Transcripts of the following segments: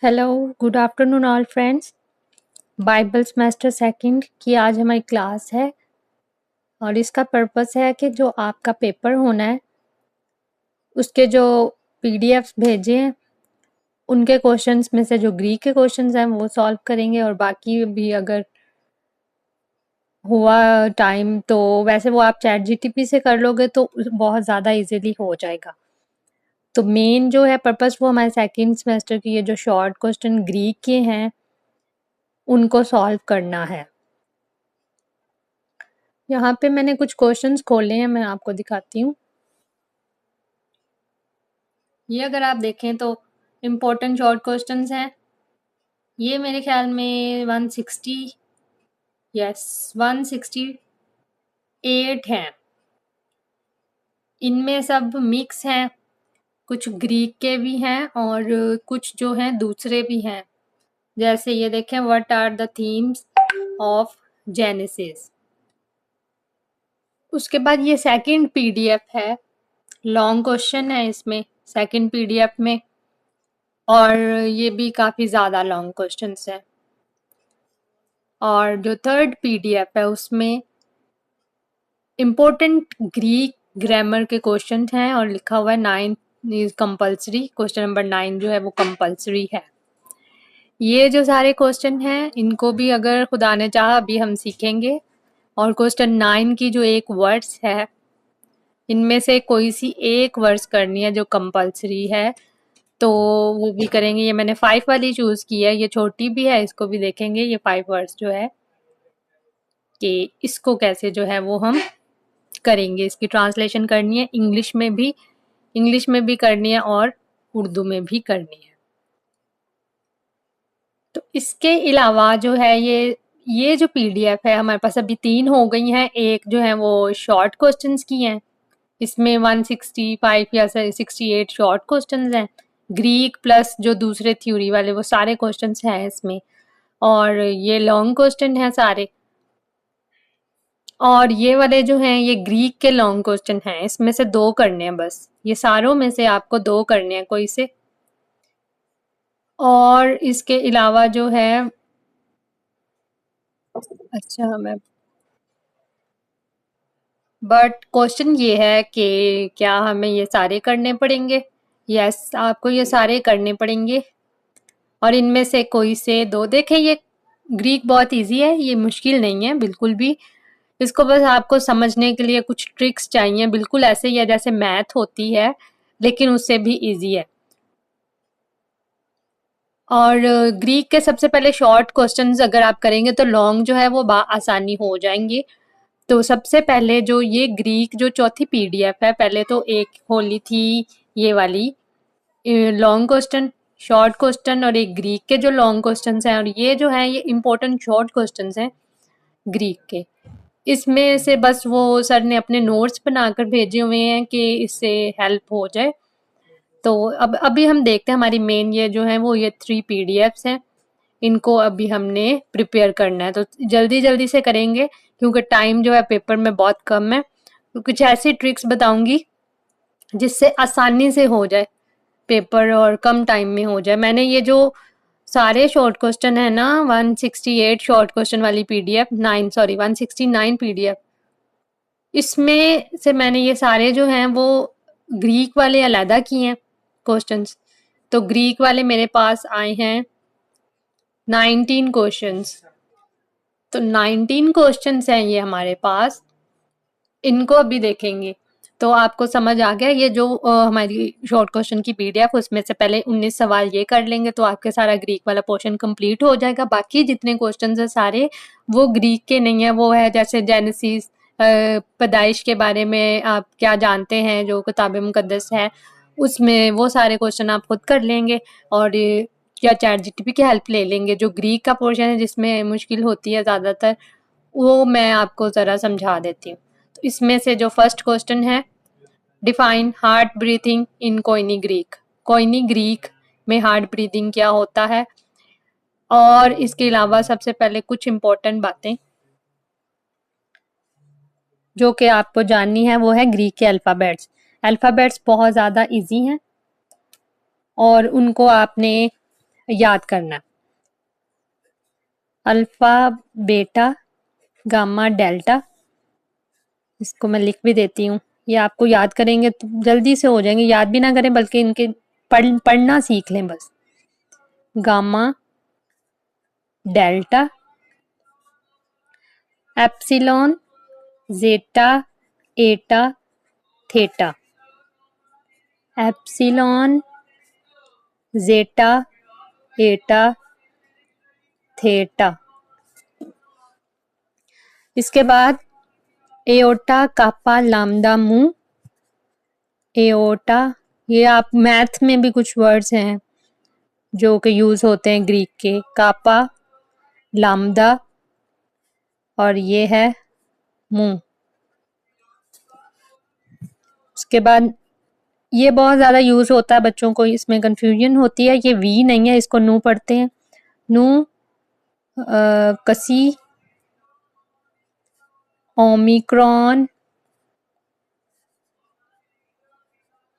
Hello, good afternoon all friends. Bible semester second की आज हमारी क्लास है और इसका पर्पस है कि जो आपका पेपर होना है उसके जो पीडीएफ्स भेजे हैं उनके क्वेश्चंस में से जो ग्रीक के क्वेश्चंस हैं वो सॉल्व करेंगे और बाकी भी अगर हुआ टाइम तो वैसे वो आप चैट जीटीपी से कर लोगे तो बहुत ज़्यादा इजीली हो जाएगा। तो मेन जो है पर्पस वो हमारे सेकंड सेमेस्टर की ये जो शॉर्ट क्वेश्चन ग्रीक के हैं उनको सॉल्व करना है। यहाँ पे मैंने कुछ क्वेश्चंस खोले हैं, मैं आपको दिखाती हूँ। ये अगर आप देखें तो इम्पोर्टेंट शॉर्ट क्वेश्चंस हैं। ये मेरे ख्याल में 160 यस 168 हैं। इनमें सब मिक्स हैं, कुछ ग्रीक के भी हैं और कुछ जो हैं दूसरे भी हैं। जैसे ये देखें, what are the themes of genesis. उसके बाद ये सेकंड पीडीएफ है, लॉन्ग क्वेश्चन है इसमें सेकंड पीडीएफ में और ये भी काफ़ी ज़्यादा लॉन्ग क्वेश्चंस हैं। और जो थर्ड पीडीएफ है उसमें इम्पोर्टेंट ग्रीक ग्रामर के क्वेश्चन हैं और लिखा हुआ है 9 इज कंपल्सरी। क्वेश्चन नंबर 9 जो है वो कंपल्सरी है। ये जो सारे क्वेश्चन हैं इनको भी अगर खुदा ने चाहा अभी हम सीखेंगे। और क्वेश्चन 9 की जो एक वर्ड्स है इनमें से कोई सी एक वर्ड्स करनी है जो कंपल्सरी है, तो वो भी करेंगे। ये मैंने 5 वाली चूज़ की है, ये छोटी भी है, इसको भी देखेंगे। ये 5 वर्ड्स जो है कि इसको कैसे जो है वो हम करेंगे। इसकी ट्रांसलेशन करनी है, इंग्लिश में भी करनी है और उर्दू में भी करनी है। तो इसके अलावा जो है ये जो पीडीएफ है हमारे पास अभी 3 हो गई हैं। एक जो है वो शॉर्ट क्वेश्चंस की हैं, इसमें 165 या 68 शॉर्ट क्वेश्चंस हैं। ग्रीक प्लस जो दूसरे थ्योरी वाले वो सारे क्वेश्चंस हैं इसमें। और ये लॉन्ग क्वेश्चन हैं सारे। और ये वाले जो हैं ये ग्रीक के लॉन्ग क्वेश्चन हैं, इसमें से 2 करने हैं बस। ये सारों में से आपको 2 करने हैं कोई से। और इसके अलावा जो है अच्छा मैं बट क्वेश्चन ये है कि क्या हमें ये सारे करने पड़ेंगे? यस, आपको ये सारे करने पड़ेंगे और इनमें से कोई से 2। देखें, ये ग्रीक बहुत इजी है, ये मुश्किल नहीं है बिल्कुल भी। इसको बस आपको समझने के लिए कुछ ट्रिक्स चाहिए, बिल्कुल ऐसे ही है जैसे मैथ होती है लेकिन उससे भी इजी है। और ग्रीक के सबसे पहले शॉर्ट क्वेश्चंस अगर आप करेंगे तो लॉन्ग जो है वो आसानी हो जाएंगे। तो सबसे पहले जो ये ग्रीक जो चौथी पीडीएफ है, पहले तो एक खोली थी ये वाली लॉन्ग क्वेश्चन, शॉर्ट क्वेश्चन और एक ग्रीक के जो लॉन्ग क्वेश्चंस हैं और ये जो है ये इम्पोर्टेंट शॉर्ट क्वेश्चंस हैं ग्रीक के। इसमें से बस वो सर ने अपने नोट्स बनाकर भेजे हुए हैं कि इससे हेल्प हो जाए। तो अब अभी हम देखते हैं हमारी मेन ये जो है वो ये 3 पीडीएफ्स हैं, इनको अभी हमने प्रिपेयर करना है। तो जल्दी जल्दी से करेंगे क्योंकि टाइम जो है पेपर में बहुत कम है। तो कुछ ऐसी ट्रिक्स बताऊंगी जिससे आसानी से हो जाए पेपर और कम टाइम में हो जाए। मैंने ये जो सारे शॉर्ट क्वेश्चन है ना 168 शॉर्ट क्वेश्चन वाली पीडीएफ 169 पीडीएफ, इसमें से मैंने ये सारे जो हैं वो ग्रीक वाले अलहदा किए हैं क्वेश्चंस। तो ग्रीक वाले मेरे पास आए हैं 19 क्वेश्चंस। तो 19 क्वेश्चंस हैं ये हमारे पास, इनको अभी देखेंगे। तो आपको समझ आ गया ये जो हमारी शॉर्ट क्वेश्चन की पीडीएफ उसमें से पहले 19 सवाल ये कर लेंगे तो आपके सारा ग्रीक वाला पोर्शन कंप्लीट हो जाएगा। बाकी जितने क्वेश्चंस हैं सारे वो ग्रीक के नहीं है, वो है जैसे जेनेसिस, पैदाइश के बारे में आप क्या जानते हैं जो किताब मुकद्दस है उसमें, वो सारे क्वेश्चन आप खुद कर लेंगे और या चैट जीटीपी की हेल्प ले लेंगे। जो ग्रीक का पोर्शन है जिसमें मुश्किल होती है ज़्यादातर वो मैं आपको ज़रा समझा देती हूँ। तो इसमें से जो फर्स्ट क्वेश्चन है, डिफाइन हार्ट ब्रीथिंग इन कोइनी ग्रीक। कोइनी ग्रीक में हार्ट ब्रीथिंग क्या होता है। और इसके अलावा सबसे पहले कुछ इम्पोर्टेंट बातें जो कि आपको जाननी है वो है ग्रीक के अल्फ़ाबेट्स। अल्फ़ाबेट्स बहुत ज़्यादा इजी हैं और उनको आपने याद करना है। अल्फा, बेटा, गामा, डेल्टा। इसको मैं लिख भी देती हूँ, ये आपको याद करेंगे तो जल्दी से हो जाएंगे, याद भी ना करें बल्कि इनके पढ़ना सीख लें बस। गामा, डेल्टा, एप्सिलॉन, जेटा, एटा, थीटा। एप्सिलॉन, जेटा, एटा, थीटा। इसके बाद एओटा, कापा, लाम्डा, मू। एओटा, ये आप मैथ में भी कुछ वर्ड्स हैं जो कि यूज होते हैं ग्रीक के। कापा, लाम्डा और ये है मू। उसके बाद ये बहुत ज्यादा यूज होता है, बच्चों को इसमें कंफ्यूजन होती है, ये वी नहीं है, इसको नू पढ़ते हैं। नू, कसी, ओमिक्रॉन।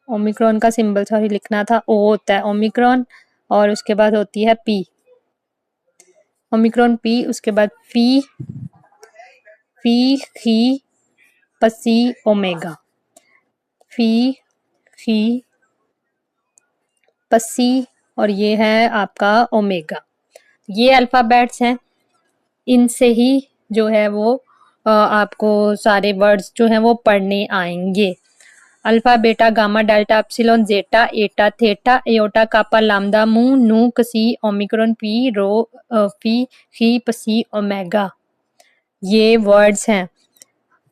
ओमिक्रॉन का सिंबल सॉरी लिखना था, ओ होता है ओमिक्रॉन, और उसके बाद होती है पी। ओमिक्रॉन पी, उसके बाद फी, फी, खी, पसी, ओमेगा। फी, खी, पसी और ये है आपका ओमेगा। ये अल्फाबेट्स हैं, इनसे ही जो है वो आपको सारे वर्ड्स जो हैं वो पढ़ने आएंगे। अल्फा, बेटा, गामा, डेल्टा, एप्सिलॉन, जेटा, एटा, थीटा, एओटा, कापा, लाम्डा, मू, नू, कसी, ओमिक्रॉन, पी, रो, फी, खी, पसी, ओमेगा। ये वर्ड्स हैं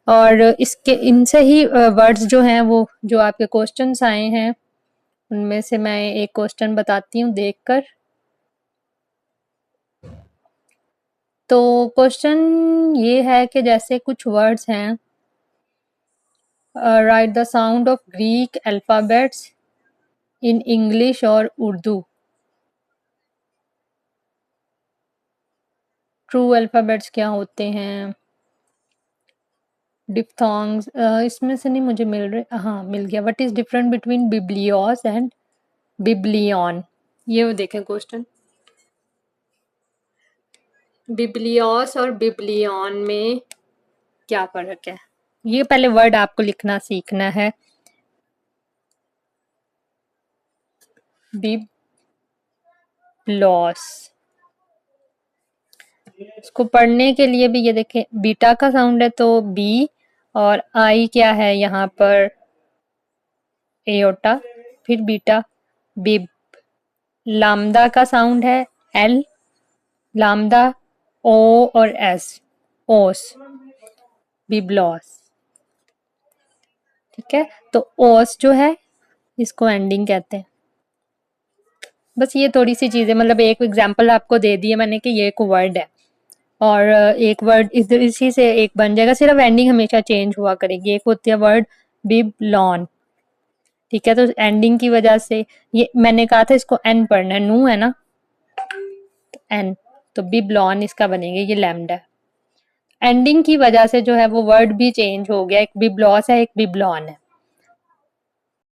और इसके इनसे ही वर्ड्स जो हैं वो जो आपके क्वेश्चंस आए हैं उनमें से मैं एक क्वेश्चन बताती हूँ देखकर। तो क्वेश्चन ये है कि जैसे कुछ वर्ड्स हैं, right the sound of Greek alphabets in English और उर्दू। ट्रू अल्फाबेट्स क्या होते हैं? डिप्थोंग्स, इसमें से नहीं मुझे मिल रहे, हाँ मिल गया। What is different between biblios and biblion? ये वो देखें क्वेश्चन, बिब्लियोस और बिब्लियन में क्या फर्क है? ये पहले वर्ड आपको लिखना सीखना है। बिब्लॉस, इसको पढ़ने के लिए भी ये देखें, बीटा का साउंड है तो बी, और आई क्या है यहाँ पर? एओटा, फिर बीटा, बिब। लाम्डा का साउंड है एल, लाम्डा, ओ और एस, ओस, बिब्लॉस। ठीक है, तो ओस जो है इसको एंडिंग कहते हैं। बस ये थोड़ी सी चीजें, मतलब एक एग्जांपल आपको दे दिए मैंने कि ये एक वर्ड है और एक वर्ड इसी से एक बन जाएगा, सिर्फ एंडिंग हमेशा चेंज हुआ करेगी। एक होती है वर्ड बिबलॉन, ठीक है, तो एंडिंग की वजह से ये मैंने कहा था इसको एन पढ़ना है, नू है ना, तो एन, तो बिबलॉन इसका बनेगा, ये लैम्डा। एंडिंग की वजह से जो है वो वर्ड भी चेंज हो गया, एक बिबलॉस है एक बिबलॉन है।